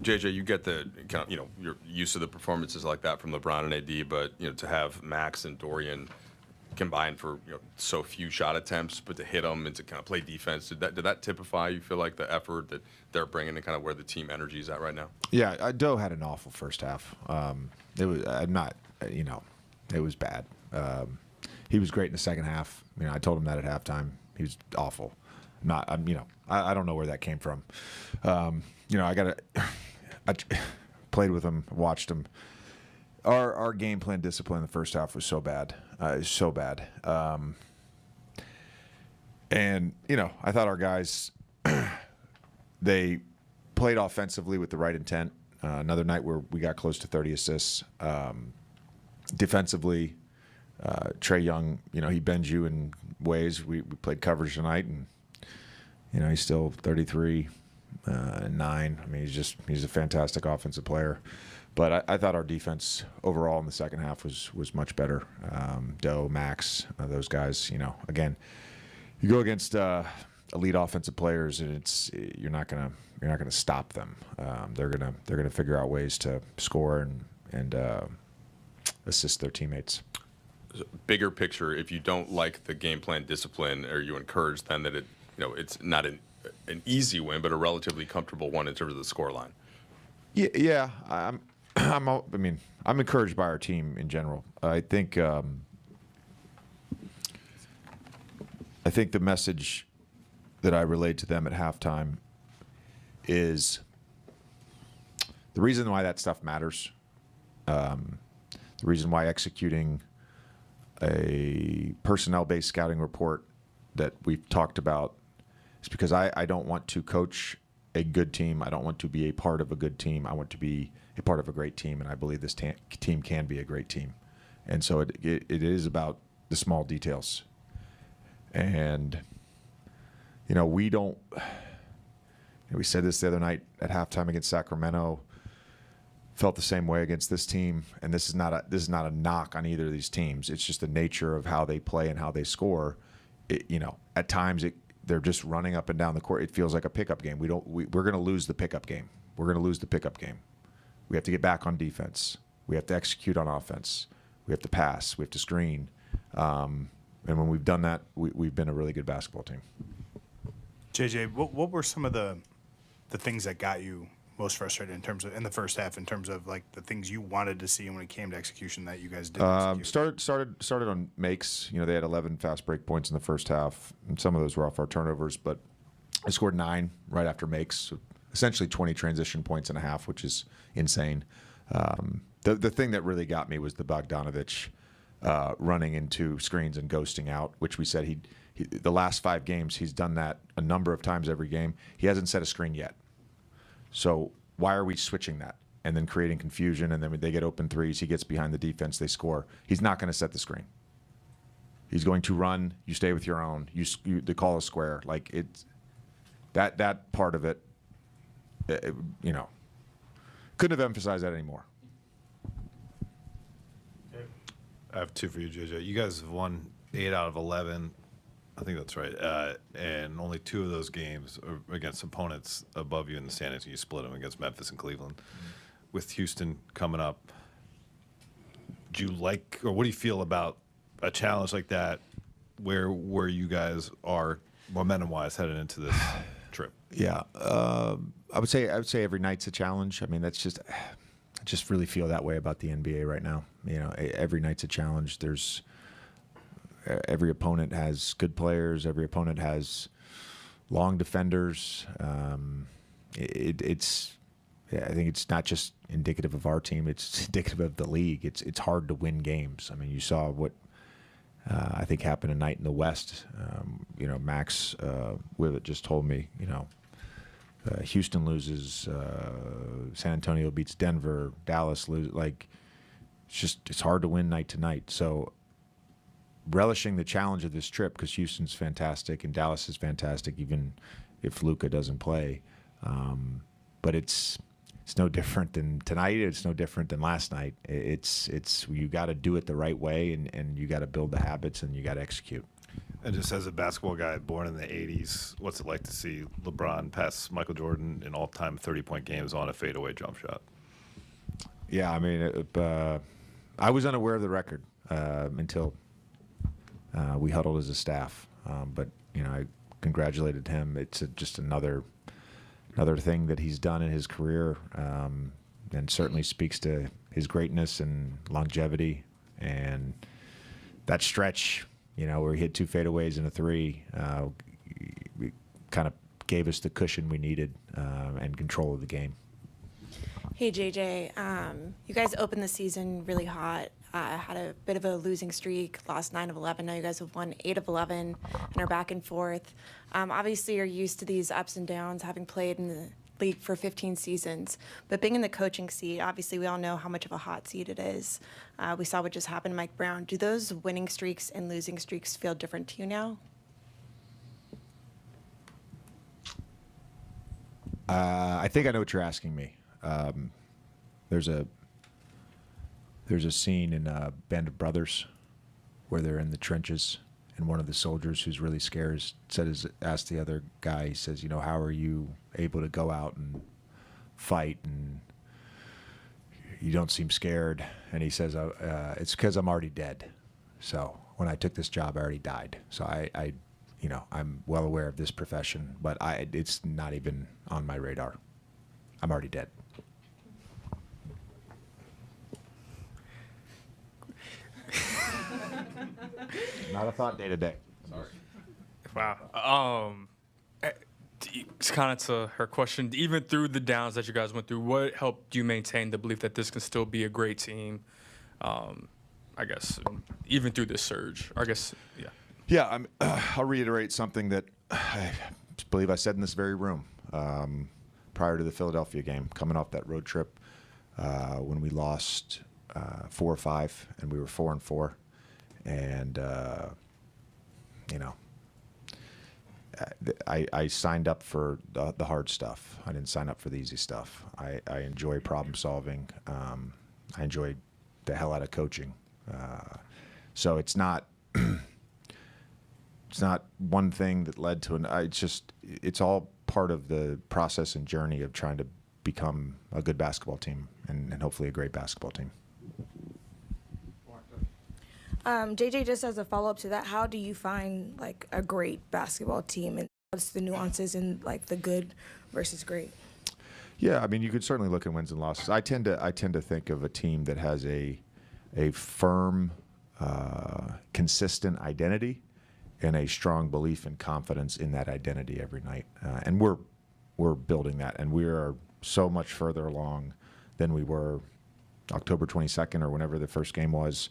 JJ, you get the kind of, you're used to the performances like that from LeBron and AD, but to have Max and Dorian combined for so few shot attempts, but to hit them and to kind of play defense, did that typify, you feel like, the effort that they're bringing and kind of where the team energy is at right now? Yeah, Doe had an awful first half. It was it was bad. He was great in the second half. I told him that at halftime. He was awful. I don't know where that came from. I played with him, watched him. Our game plan discipline in the first half was so bad. So bad. And I thought our guys, they played offensively with the right intent. Another night where we got close to 30 assists. Defensively, Trae Young, he bends you in ways. We played coverage tonight, and he's still 33 and 9. I mean, he's a fantastic offensive player. But I thought our defense overall in the second half was much better. Doe, Max, those guys. Again, you go against elite offensive players, and you're not gonna stop them. They're gonna figure out ways to score and assist their teammates. Bigger picture, if you don't like the game plan discipline, are you encouraged then that it's not an easy win, but a relatively comfortable one in terms of the scoreline? Yeah. I'm encouraged by our team in general. I think the message that I relayed to them at halftime is the reason why that stuff matters. The reason why executing a personnel-based scouting report that we've talked about is because I don't want to coach a good team. I don't want to be a part of a good team. I want to be a part of a great team, and I believe this team can be a great team. And so it is about the small details. And, we don't – we said this the other night at halftime against Sacramento, felt the same way against this team, and this is not a knock on either of these teams. It's just the nature of how they play and how they score. At times they're just running up and down the court. It feels like a pickup game. We're going to lose the pickup game. We're going to lose the pickup game. We have to get back on defense. We have to execute on offense. We have to pass. We have to screen. And when we've done that, we've been a really good basketball team. JJ, what were some of the things that got you most frustrated in the first half, in terms of like the things you wanted to see, and when it came to execution that you guys didn't execute? Started on makes. They had 11 fast break points in the first half, and some of those were off our turnovers. But I scored 9 right after makes, so essentially 20 transition points and a half, which is insane. The thing that really got me was the Bogdanovich running into screens and ghosting out, which we said he the last 5 games he's done that a number of times every game. He hasn't set a screen yet. So why are we switching that and then creating confusion? And then when they get open threes, he gets behind the defense, they score. He's not going to set the screen. He's going to run. You stay with your own. They call a square. Like it's that part of it. Couldn't have emphasized that anymore. I have 2 for you, JJ. You guys have won 8 out of 11. I think that's right. And only 2 of those games are against opponents above you in the standings. You split them against Memphis and Cleveland. With Houston coming up, do you like, or what do you feel about a challenge like that, where you guys are momentum-wise headed into this trip? Yeah, I would say every night's a challenge. I mean, I just really feel that way about the NBA right now. Every night's a challenge. Every opponent has good players. Every opponent has long defenders. I think it's not just indicative of our team. It's indicative of the league. It's hard to win games. I mean, you saw what I think happened tonight in the West. Max Wivet just told me, Houston loses, San Antonio beats Denver, Dallas loses. Like, it's hard to win night to night. So relishing the challenge of this trip, because Houston's fantastic and Dallas is fantastic, even if Luka doesn't play. But it's no different than tonight. It's no different than last night. It's you got to do it the right way, and you got to build the habits, and you got to execute. And just as a basketball guy born in the 80s, what's it like to see LeBron pass Michael Jordan in all-time 30-point games on a fadeaway jump shot? Yeah, I mean, I was unaware of the record until we huddled as a staff. But I congratulated him. It's just another thing that he's done in his career, and certainly speaks to his greatness and longevity. And that stretch, where he hit 2 fadeaways and a 3, kind of gave us the cushion we needed and control of the game. Hey, JJ. You guys opened the season really hot. Had a bit of a losing streak, lost 9 of 11. Now you guys have won 8 of 11 and are back and forth. Obviously, you're used to these ups and downs, having played in the league for 15 seasons. But being in the coaching seat, obviously, we all know how much of a hot seat it is. We saw what just happened to Mike Brown. Do those winning streaks and losing streaks feel different to you now? I think I know what you're asking me. There's a scene in Band of Brothers where they're in the trenches, and one of the soldiers who's really scared asked the other guy, he says, how are you able to go out and fight and you don't seem scared? And he says, it's because I'm already dead. So when I took this job, I already died. So I'm well aware of this profession, but it's not even on my radar. I'm already dead. Not a thought day to day. Sorry. Wow. It's kind of to her question. Even through the downs that you guys went through, what helped you maintain the belief that this can still be a great team? I guess even through this surge. I guess, yeah. Yeah, I'll reiterate something that I believe I said in this very room prior to the Philadelphia game, coming off that road trip when we lost 4-5 and we were 4-4, and I signed up for the hard stuff. I didn't sign up for the easy stuff. I enjoy problem solving. I enjoy the hell out of coaching. So it's not. It's not one thing that led to it's all part of the process and journey of trying to become a good basketball team and hopefully a great basketball team. JJ, just as a follow-up to that, how do you find like a great basketball team, and what's the nuances in like the good versus great? Yeah, I mean, you could certainly look at wins and losses. I tend to think of a team that has a firm, consistent identity and a strong belief and confidence in that identity every night. And we're building that, and we are so much further along than we were October 22nd or whenever the first game was.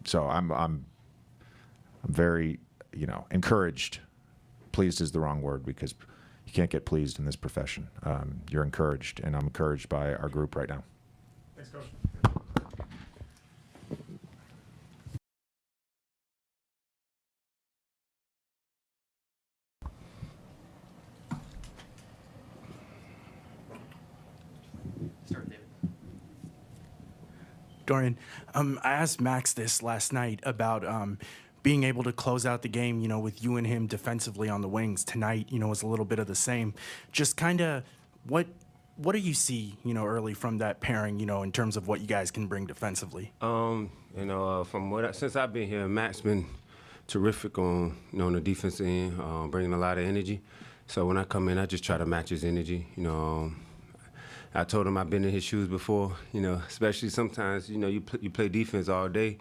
So I'm very, encouraged. Pleased is the wrong word because you can't get pleased in this profession. You're encouraged, and I'm encouraged by our group right now. Thanks, Coach. Dorian, I asked Max this last night about being able to close out the game, with you and him defensively on the wings. Tonight, was a little bit of the same. Just kind of what do you see, early from that pairing, in terms of what you guys can bring defensively? From since I've been here, Matt's been terrific on, on the defense end, bringing a lot of energy. So when I come in, I just try to match his energy. I told him I've been in his shoes before. Especially sometimes, you play defense all day,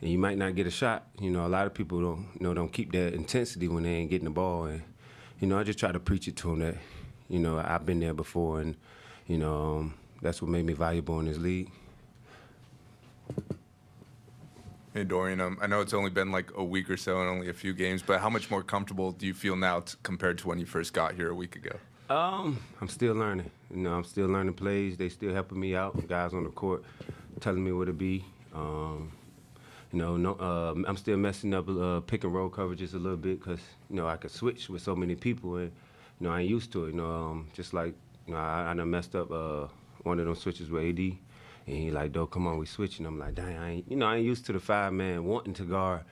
and you might not get a shot. A lot of people don't keep that intensity when they ain't getting the ball, and I just try to preach it to him that, I've been there before, and that's what made me valuable in this league. Hey, Dorian, I know it's only been like a week or so and only a few games, but how much more comfortable do you feel now compared to when you first got here a week ago? I'm still learning. I'm still learning plays. They still helping me out. Guys on the court telling me where to be. I'm still messing up pick and roll coverages a little bit because I could switch with so many people, and I ain't used to it. Just like I done messed up one of them switches with AD, and he like, "Doe, come on, we switching." I'm like, "Dang, I ain't used to the 5-man wanting to guard,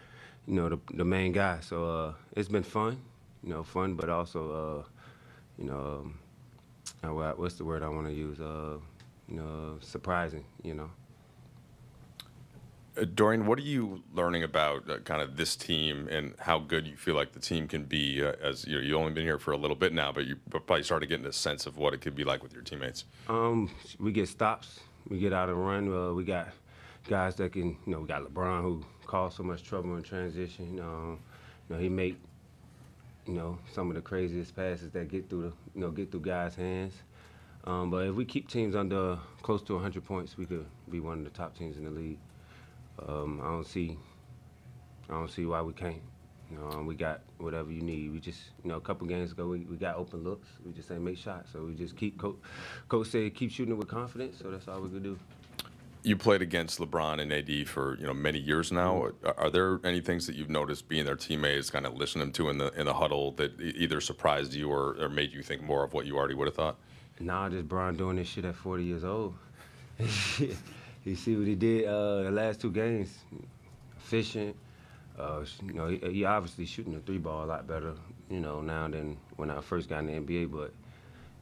you know, the main guy. So it's been fun, you know, fun, but also, you know, what's the word I want to use? You know, surprising, you know. Dorian, what are you learning about kind of this team and how good you feel like the team can be? As you know, you've only been here for a little bit now, but you probably started getting a sense of what it could be like with your teammates. We get stops. We get out and run. We got guys that can, you know, we got LeBron who caused so much trouble in transition. You know, he make, you know, some of the craziest passes that get through guys' hands. But if we keep teams under close to 100 points, we could be one of the top teams in the league. I don't see why we can't. You know, we got whatever you need. We just, you know, a couple games ago, we got open looks. We just ain't make shots. So we just keep, Coach said, keep shooting it with confidence. So that's all we could do. You played against LeBron and AD for, you know, many years now. Are there any things that you've noticed being their teammates, kind of listening to in the huddle that either surprised you or made you think more of what you already would have thought? Nah, just Bron doing this shit at 40 years old. You see what he did the last 2 games, efficient. You know, he obviously shooting the 3-ball a lot better, you know, now than when I first got in the NBA. But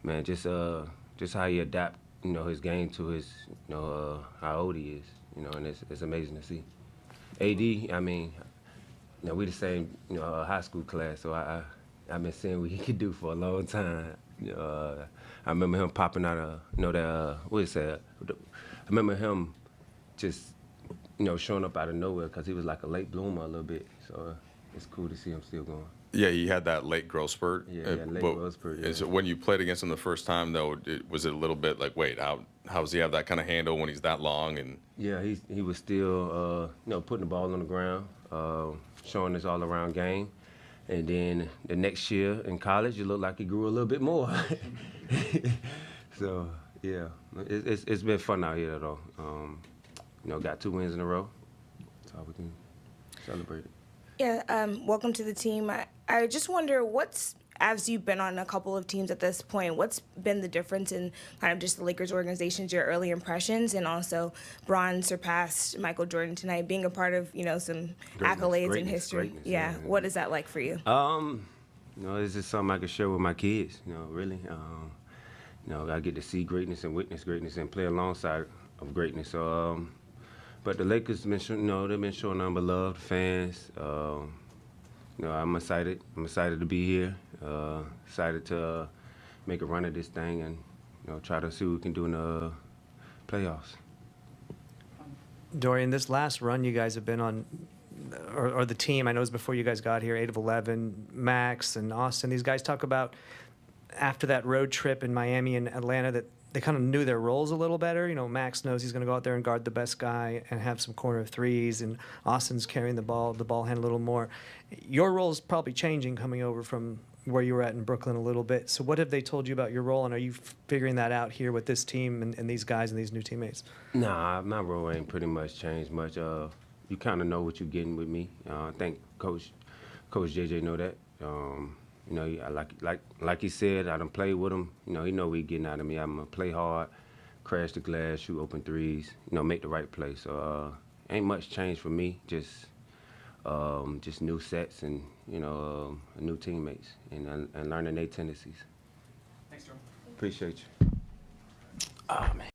man, just how he adapt, you know, his game to his, you know, how old he is, you know, and it's amazing to see. AD, I mean, you know, we the same, you know, high school class, so I've been seeing what he could do for a long time. I remember him popping out of, you know, that what is that? I remember him just, you know, showing up out of nowhere because he was like a late bloomer a little bit. So it's cool to see him still going. Yeah, he had that late growth spurt. Yeah, late growth spurt. Yeah. So when you played against him the first time, though, was it a little bit like, wait, how does he have that kind of handle when he's that long? And yeah, he was still, you know, putting the ball on the ground, showing his all-around game. And then the next year in college, it looked like he grew a little bit more. So yeah, it's been fun out here though. You know, got 2 wins in a row. That's all we can celebrate it. Yeah, welcome to the team. I just wonder as you've been on a couple of teams at this point, what's been the difference in kind of just the Lakers organizations, your early impressions, and also Bron surpassed Michael Jordan tonight, being a part of, you know, some accolades in history. Yeah, what is that like for you? You know, it's just something I can share with my kids, you know, really. You know, I get to see greatness and witness greatness and play alongside of greatness. So, but the Lakers been, you know, they've been showing nothing but love, fans. You know, I'm excited. I'm excited to be here. Excited to make a run at this thing and, you know, try to see what we can do in the playoffs. Dorian, this last run you guys have been on, or the team, I know it was before you guys got here, 8 of 11, Max and Austin, these guys talk about after that road trip in Miami and Atlanta that they kind of knew their roles a little better. You know, Max knows he's going to go out there and guard the best guy and have some corner threes, and Austin's carrying the ball hand a little more. Your role is probably changing coming over from where you were at in Brooklyn a little bit. So what have they told you about your role, and are you figuring that out here with this team and these guys and these new teammates? Nah, my role ain't pretty much changed much. You kind of know what you're getting with me. I think Coach JJ know that. You know, like he said, I done played with him. You know, he know what he getting out of me. I'm gonna play hard, crash the glass, shoot open threes. You know, make the right play. So ain't much change for me. Just new sets and, you know, new teammates and learning their tendencies. Thanks, Jordan. Appreciate you. Oh man.